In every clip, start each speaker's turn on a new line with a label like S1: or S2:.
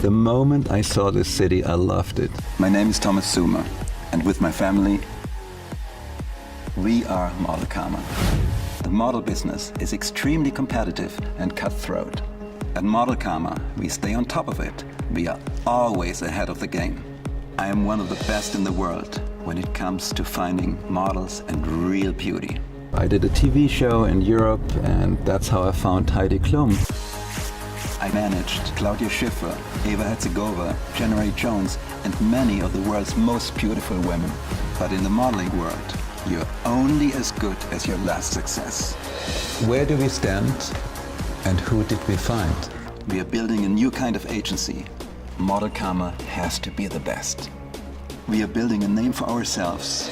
S1: The moment I saw this city, I loved it.
S2: My name is Thomas Sumer, and with my family, we are Model Karma. The model business is extremely competitive and cutthroat. At Model Karma, we stay on top of it. We are always ahead of the game. I am one of the best in the world when it comes to finding models and real beauty.
S1: I did a TV show in Europe, and that's how I found Heidi Klum.
S2: I managed Claudia Schiffer, Eva Herzegova, Jenna Jones, and many of the world's most beautiful women. But in the modeling world, you're only as good as your last success.
S1: Where do we stand, and who did we find?
S2: We are building a new kind of agency. Model Karma has to be the best. We are building a name for ourselves.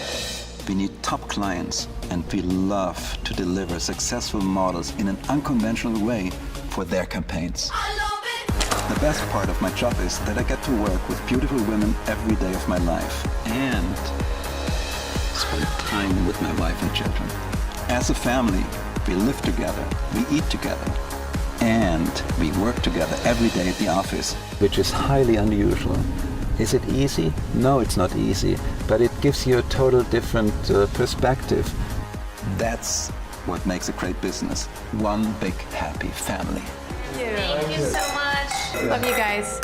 S2: We need top clients, and we love to deliver successful models in an unconventional way for their campaigns. The best part of my job is that I get to work with beautiful women every day of my life and spend time with my wife and children. As a family, we live together, we eat together, and we work together every day at the office.
S1: Which is highly unusual. Is it easy? No, it's not easy, but it gives you a total different perspective.
S2: That's what makes a great business. One big happy family.
S3: Thank you so much. Love you guys.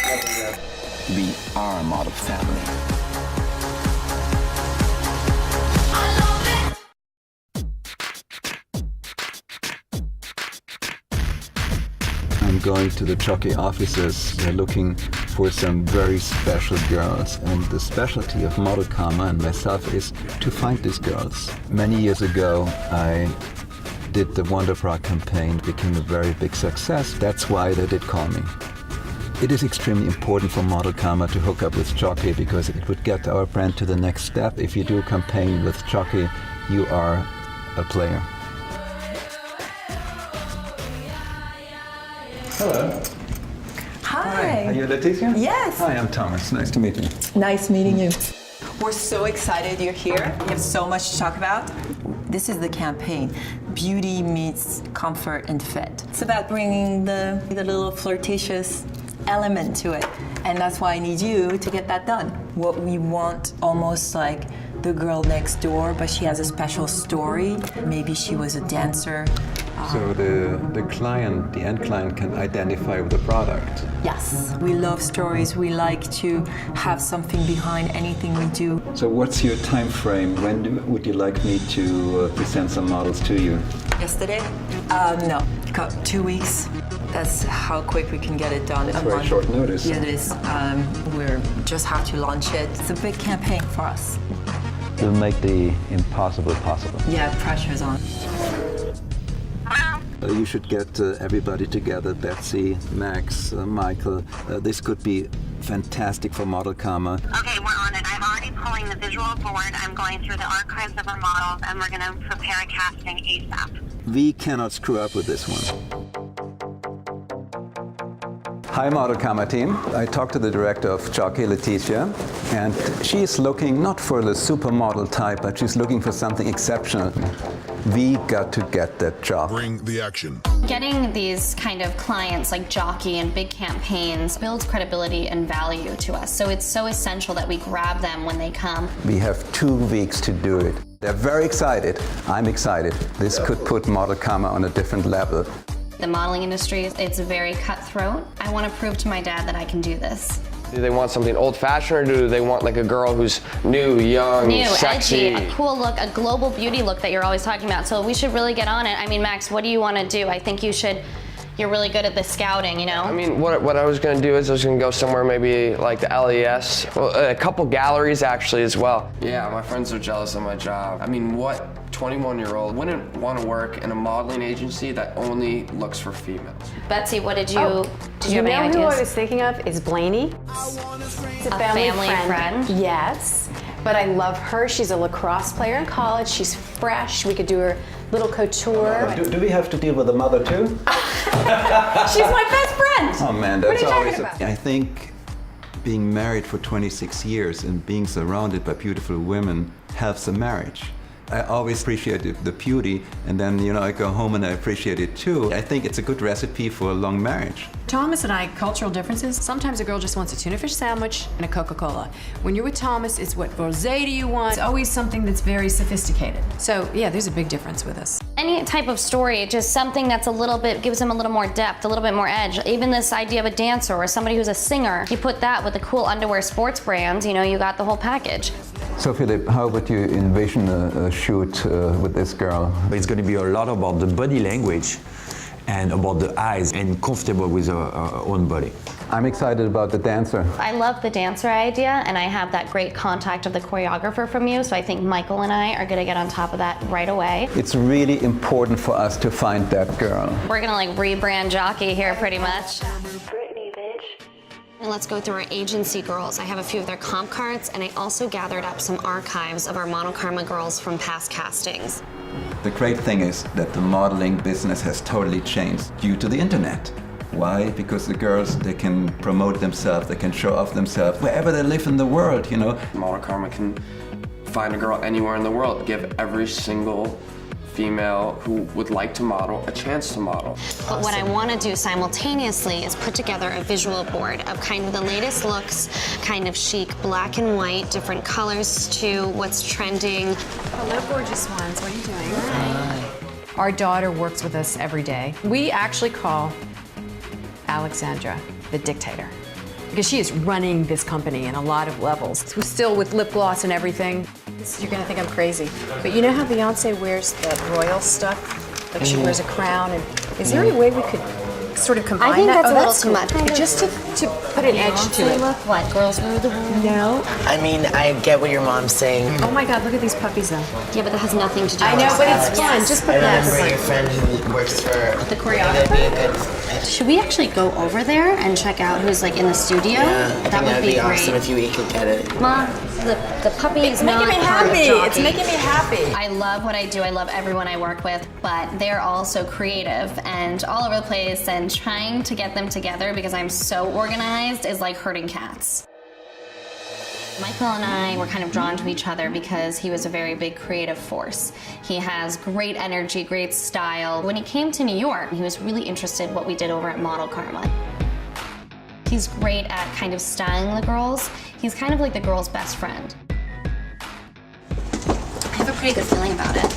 S2: We are a model family.
S1: I'm going to the jockey offices. They're looking for some very special girls, and the specialty of Model Karma and myself is to find these girls. Many years ago, I did the Wonder Bra campaign, became a very big success. That's why they did call me. It is extremely important for Model Karma to hook up with jockey because it would get our brand to the next step. If you do a campaign with jockey, you are a player. Hello.
S4: Hi.
S1: Are you Leticia?
S4: Yes.
S1: Hi, I'm Thomas. Nice to meet you.
S4: Nice meeting you. We're so excited you're here. We have so much to talk about. This is the campaign. Beauty meets comfort and fit. It's about bringing the little flirtatious element to it. And that's why I need you to get that done. What we want, almost like the girl next door, but she has a special story. Maybe she was a dancer.
S1: So the client, the end client, can identify with the product.
S4: Yes, we love stories. We like to have something behind anything we do.
S1: So what's your time frame? When would you like me to present some models to you?
S4: Yesterday? No, got 2 weeks. That's how quick we can get it done.
S1: It's very short notice.
S4: Yeah, it is. We just have to launch it. It's a big campaign for us.
S1: We'll make the impossible possible.
S4: Yeah, pressure's on.
S1: You should get everybody together, Betsy, Max, Michael. This could be fantastic for Model Karma.
S5: Okay, we're on it. I'm already pulling the visual board. I'm going through the archives of our models, and we're going to prepare a casting ASAP.
S1: We cannot screw up with this one. Hi, Model Karma team. I talked to the director of Jockey, Leticia, and she's looking not for the supermodel type, but she's looking for something exceptional. We got to get that job.
S6: Bring the action.
S7: Getting these kind of clients like Jockey and big campaigns builds credibility and value to us. So it's so essential that we grab them when they come.
S1: We have 2 weeks to do it. They're very excited. I'm excited. This could put Model Karma on a different level.
S7: The modeling industry, it's very cutthroat. I want to prove to my dad that I can do this.
S8: Do they want something old-fashioned, or do they want like a girl who's new, young, sexy?
S7: Edgy, a cool look, a global beauty look that you're always talking about. So we should really get on it. I mean, Max, what do you want to do? I think you should. You're really good at the scouting, you know?
S8: I mean, what I was going to do is I was going to go somewhere maybe like the LES, well, a couple galleries actually as well. Yeah, my friends are jealous of my job. I mean, what 21-year-old wouldn't want to work in a modeling agency that only looks for females?
S7: Betsy, what did you have any
S3: You know
S7: ideas?
S3: who I was thinking of is Blaney. It's a
S7: family friend?
S3: Yes, but I love her. She's a lacrosse player in college. She's fresh. We could do her little couture.
S1: Do we have to deal with the mother too?
S3: She's my best friend.
S1: Oh man,
S3: What are
S1: that's
S3: you
S1: always.
S3: talking about?
S1: I think being married for 26 years and being surrounded by beautiful women helps a marriage.
S2: I always appreciate the beauty, and then, you know, I go home and I appreciate it too. I think it's a good recipe for a long marriage.
S6: Thomas and I, cultural differences. Sometimes a girl just wants a tuna fish sandwich and a Coca-Cola. When you're with Thomas, it's what rosé do you want? It's always something that's very sophisticated. So yeah, there's a big difference with us.
S7: Any type of story, just something that's a little bit, gives them a little more depth, a little bit more edge. Even this idea of a dancer or somebody who's a singer, you put that with the cool underwear sports brands, you know, you got the whole package.
S1: So Philip, how would you envision a shoot with this girl?
S9: It's going to be a lot about the body language and about the eyes and comfortable with our own body.
S1: I'm excited about the dancer.
S7: I love the dancer idea, and I have that great contact of the choreographer from you, so I think Michael and I are gonna get on top of that right away.
S1: It's really important for us to find that girl.
S7: We're gonna like rebrand Jockey here pretty much. And let's go through our agency girls. I have a few of their comp cards, and I also gathered up some archives of our Model Karma girls from past castings.
S2: The great thing is that the modeling business has totally changed due to the internet. Why? Because the girls, they can promote themselves, they can show off themselves wherever they live in the world, you know.
S8: Model Karma can find a girl anywhere in the world, give every single female who would like to model a chance to model.
S7: But what I want to do simultaneously is put together a visual board of kind of the latest looks, kind of chic black and white, different colors too, what's trending.
S6: Hello, gorgeous ones. What are you doing? Hi. Our daughter works with us every day. We actually call Alexandra the dictator, because she is running this company in a lot of levels. Still with lip gloss and everything. You're gonna think I'm crazy. But you know how Beyonce wears that royal stuff? Like she wears a crown, and is there any way we could sort of combine that?
S7: I think that's a little too
S6: cool.
S7: much.
S6: Just to put an edge to it.
S7: Look, what, girls rule the world?
S6: No.
S10: I mean, I get what your mom's saying.
S6: Oh my God, look at these puppies though.
S7: Yeah, but that has nothing to do
S6: I
S7: with
S6: know,
S7: it.
S6: but it's fun. Just put
S10: I
S6: that.
S10: remember your friend who works for
S7: The choreographer? Should we actually go over there and check out who's like in the studio?
S10: Yeah, I think
S7: that would
S10: that'd
S7: be
S10: be awesome
S7: great.
S10: if you could get it.
S7: Mom, the puppy is
S6: It's making
S7: not
S6: me
S7: part of
S6: happy.
S7: Jockey.
S6: It's making me happy.
S7: I love what I do. I love everyone I work with, but they're all so creative and all over the place, and trying to get them together because I'm so organized is like herding cats. Michael and I were kind of drawn to each other because he was a very big creative force. He has great energy, great style. When he came to New York, he was really interested in what we did over at Model Karma. He's great at kind of styling the girls. He's kind of like the girl's best friend. I have a pretty good feeling about it.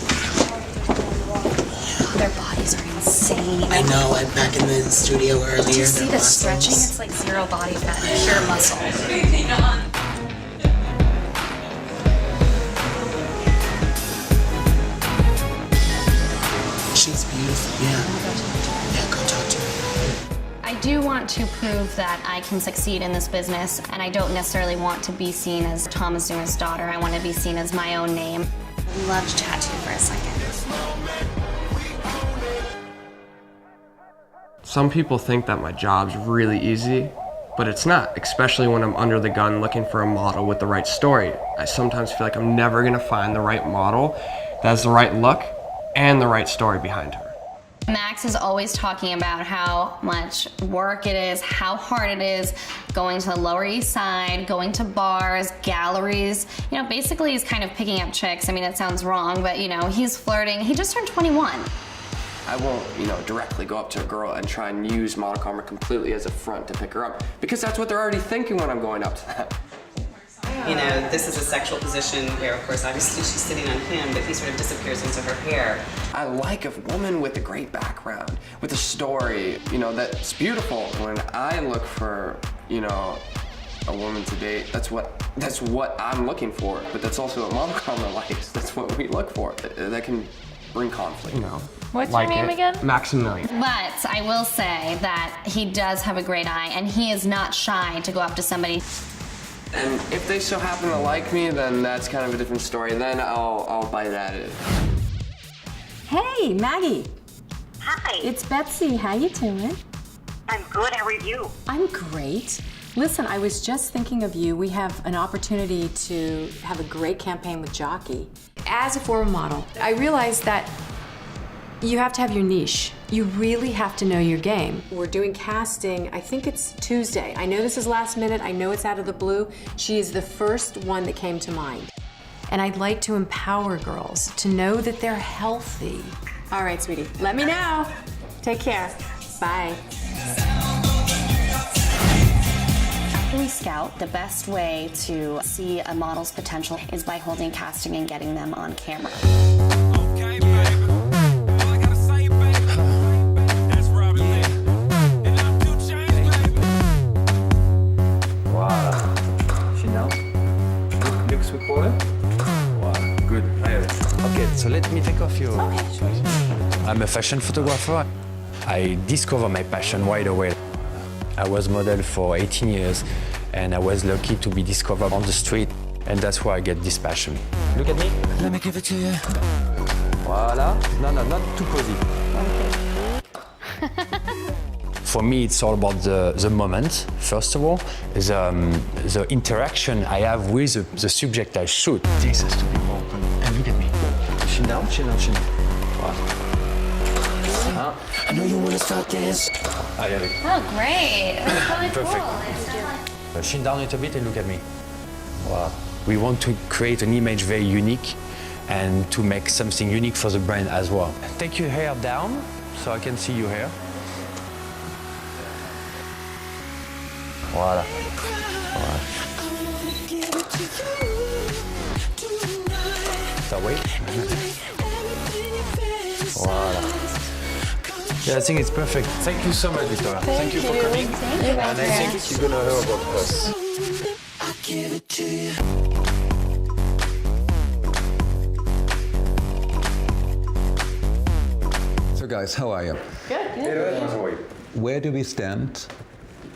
S7: Their bodies are insane.
S10: I know, I'm back in the studio earlier.
S7: Did you see
S10: their
S7: the stretching?
S10: muscles.
S7: It's like zero body fat, pure muscle.
S10: She's beautiful, yeah. Yeah, go talk to her.
S7: I do want to prove that I can succeed in this business, and I don't necessarily want to be seen as Thomas Zuma's daughter. I want to be seen as my own name. I'd love to chat to you for a second.
S8: Some people think that my job's really easy, but it's not, especially when I'm under the gun looking for a model with the right story. I sometimes feel like I'm never gonna find the right model that has the right look and the right story behind her.
S7: Max is always talking about how much work it is, how hard it is, going to the Lower East Side, going to bars, galleries. You know, basically he's kind of picking up chicks. I mean, it sounds wrong, but you know, he's flirting. He just turned 21.
S8: I won't, directly go up to a girl and try and use Model Karma completely as a front to pick her up, because that's what they're already thinking when I'm going up to them.
S11: You know, this is a sexual position where, of course, obviously she's sitting on him, but he sort of disappears into her hair.
S8: I like a woman with a great background, with a story, that's beautiful. When I look for, a woman to date, that's what I'm looking for. But that's also what Model Karma likes. That's what we look for. That can bring conflict.
S12: What's your name again?
S8: Maximilian.
S7: But I will say that he does have a great eye, and he is not shy to go up to somebody.
S8: And if they so happen to like me, then that's kind of a different story. Then I'll bite at it.
S6: Hey, Maggie.
S5: Hi.
S6: It's Betsy. How you doing?
S5: I'm good. How are you?
S6: I'm great. Listen, I was just thinking of you. We have an opportunity to have a great campaign with Jockey. As a former model, I realized that you have to have your niche. You really have to know your game. We're doing casting, I think it's Tuesday. I know this is last minute, I know it's out of the blue. She is the first one that came to mind. And I'd like to empower girls to know that they're healthy.
S3: All right, sweetie. Let me know. Take care. Bye.
S7: After we scout, the best way to see a model's potential is by holding casting and getting them on camera.
S9: Okay, so let me take off your... Okay, sure. I'm a fashion photographer. I discovered my passion right away. I was model for 18 years and I was lucky to be discovered on the street, and that's where I get this passion. Look at me.
S10: Let me give it to you.
S9: Voila. No, not too cozy. For me, it's all about the moment, first of all, the interaction I have with the subject I shoot. This has to be open. And look at me. Chin down, chin down, chin down.
S10: I know you want to start dance.
S7: Oh, great. That's really
S9: Perfect.
S7: cool.
S9: Chin down a little bit and look at me. Wow. We want to create an image very unique and to make something unique for the brand as well. Take your hair down so I can see your hair. Voila. Voila. So wait. Voila. Yeah, I think it's perfect. Thank you so much, Victoria. Thank you for coming.
S7: Thank you,
S9: And I think you're gonna hear about us.
S10: I'll give it to you.
S1: So guys, how are you?
S6: Good.
S1: Where do we stand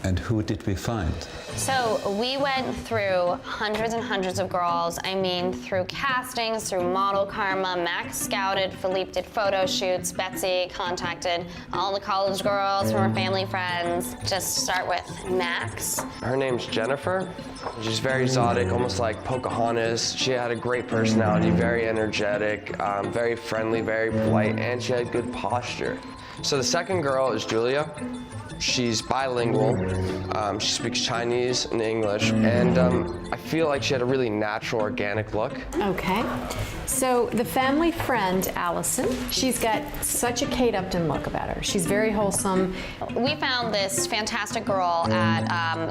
S1: and who did we find?
S7: So we went through hundreds and hundreds of girls. I mean, through castings, through Model Karma, Max scouted, Philippe did photo shoots, Betsy contacted all the college girls from her family friends. Just start with Max.
S8: Her name's Jennifer. She's very exotic, almost like Pocahontas. She had a great personality, very energetic, very friendly, very polite, and she had good posture. So the second girl is Julia. She's bilingual. She speaks Chinese and English, and I feel like she had a really natural, organic look.
S6: Okay. So the family friend, Allison, she's got such a Kate Upton look about her. She's very wholesome.
S7: We found this fantastic girl at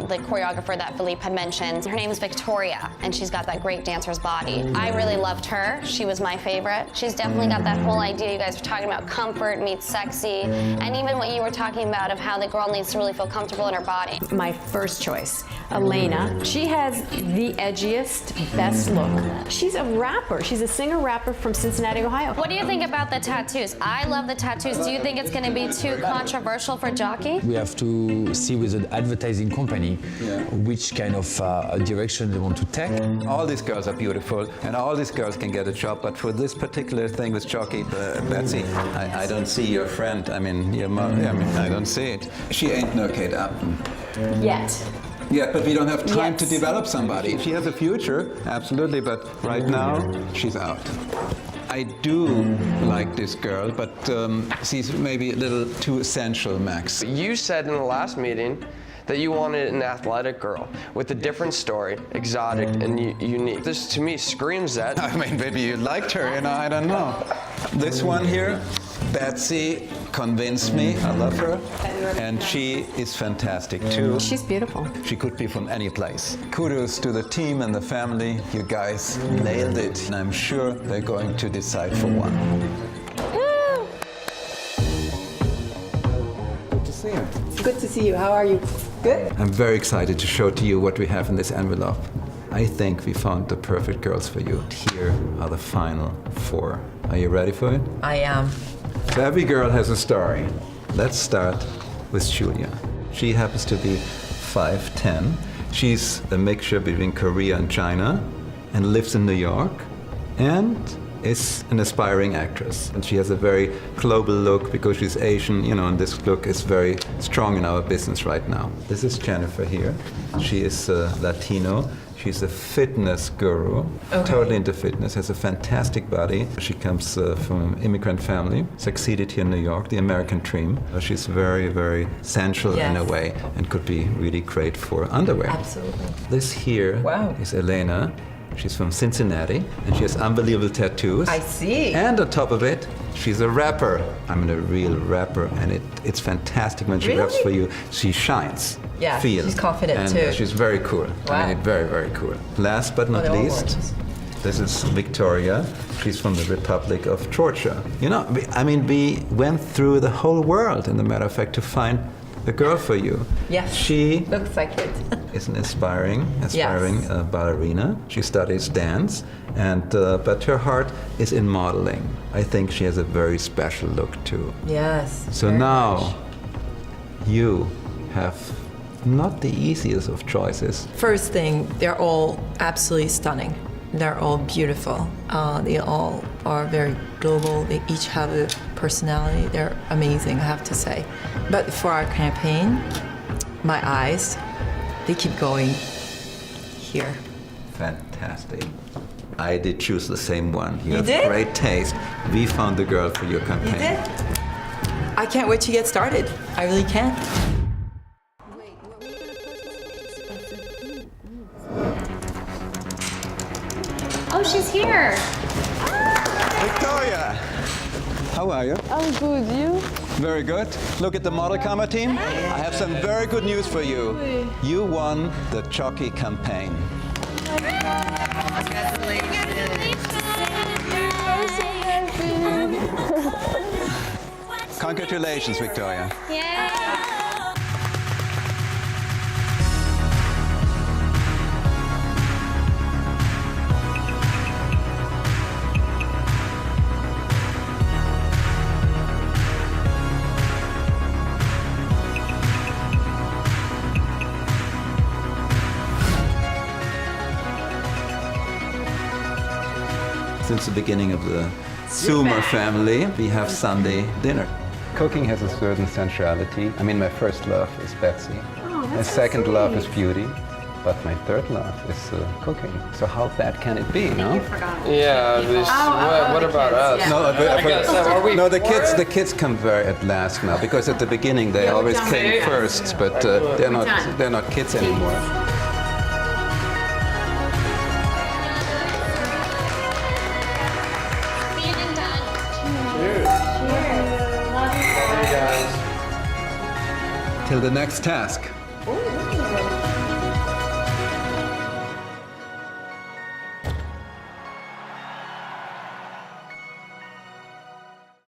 S7: the choreographer that Philippe had mentioned. Her name is Victoria, and she's got that great dancer's body. I really loved her. She was my favorite. She's definitely got that whole idea you guys were talking about, comfort meets sexy, and even what you were talking about of how the girl needs to really feel comfortable in her body.
S6: My first choice, Elena. She has the edgiest, best look. She's a rapper. She's a singer-rapper from Cincinnati, Ohio.
S7: What do you think about the tattoos? I love the tattoos. Do you think it's going to be too controversial for Jockey?
S9: We have to see with the advertising company which kind of direction they want to take.
S1: All these girls are beautiful and all these girls can get a job, but for this particular thing with Jockey, Betsy, I don't see your friend. I mean, your mom, I don't see it. She ain't no Kate Upton.
S6: Yet.
S1: Yeah, but we don't have time to develop somebody. She has a future, absolutely, but right now, she's out. I do like this girl, but she's maybe a little too essential, Max.
S8: You said in the last meeting that you wanted an athletic girl with a different story, exotic and unique. This, to me, screams that.
S1: I mean, maybe you liked her, I don't know. This one here, Betsy, convinced me. I love her. And she is fantastic, too.
S6: She's beautiful.
S1: She could be from any place. Kudos to the team and the family. You guys nailed it. And I'm sure they're going to decide for one. Good to see you.
S3: Good to see you. How are you? Good.
S1: I'm very excited to show to you what we have in this envelope. I think we found the perfect girls for you. Here are the final 4. Are you ready for it?
S4: I am.
S1: So every girl has a story. Let's start with Julia. She happens to be 5'10". She's a mixture between Korea and China and lives in New York and is an aspiring actress. And she has a very global look because she's Asian, and this look is very strong in our business right now. This is Jennifer here. She is Latino. She's a fitness guru, totally into fitness, has a fantastic body. She comes from an immigrant family, succeeded here in New York, the American dream. She's very, very sensual in a way and could be really great for underwear.
S4: Absolutely.
S1: This here is Elena. She's from Cincinnati, and she has unbelievable tattoos.
S4: I see.
S1: And on top of it, she's a rapper. I'm a real rapper, and it's fantastic when she
S4: Really?
S1: raps for you. She shines.
S4: Yeah,
S1: Feel.
S4: she's confident
S1: and,
S4: too.
S1: She's very cool.
S4: Wow.
S1: I mean, very, very cool. Last but not
S4: they're all
S1: least,
S4: gorgeous.
S1: this is Victoria. She's from the Republic of Georgia. You know, we went through the whole world, in a matter of fact, to find a girl for you.
S4: Yes.
S1: She
S4: Looks like it.
S1: is an aspiring ballerina. She studies dance, and but her heart is in modeling. I think she has a very special look too.
S4: Yes.
S1: So
S4: very
S1: now
S4: much.
S1: you have not the easiest of choices.
S4: First thing, they're all absolutely stunning. They're all beautiful. They all are very global. They each have a personality. They're amazing, I have to say. But for our campaign, my eyes, they keep going here.
S1: Fantastic. I did choose the same one. You have
S4: did?
S1: great taste. We found the girl for your campaign.
S4: You did? I can't wait to get started. I really can't.
S7: Oh, she's here.
S1: Victoria, how are you?
S12: I'm good, you?
S1: Very good. Look at the Model Karma team. I have some very good news for you. You won the Jockey campaign. Congratulations, Victoria.
S7: Yay.
S1: Since the beginning of the Zoomer family, we have Sunday dinner. Cooking has a certain sensuality. I mean, my first love is Betsy. My second love is beauty. But my third love is cooking. So how bad can it be, no?
S8: Yeah, what about us?
S1: No,
S8: Are we
S1: no, the kids come very at last now, because at the beginning they always came first, but they're not kids anymore. Till the next task.
S12: Ooh.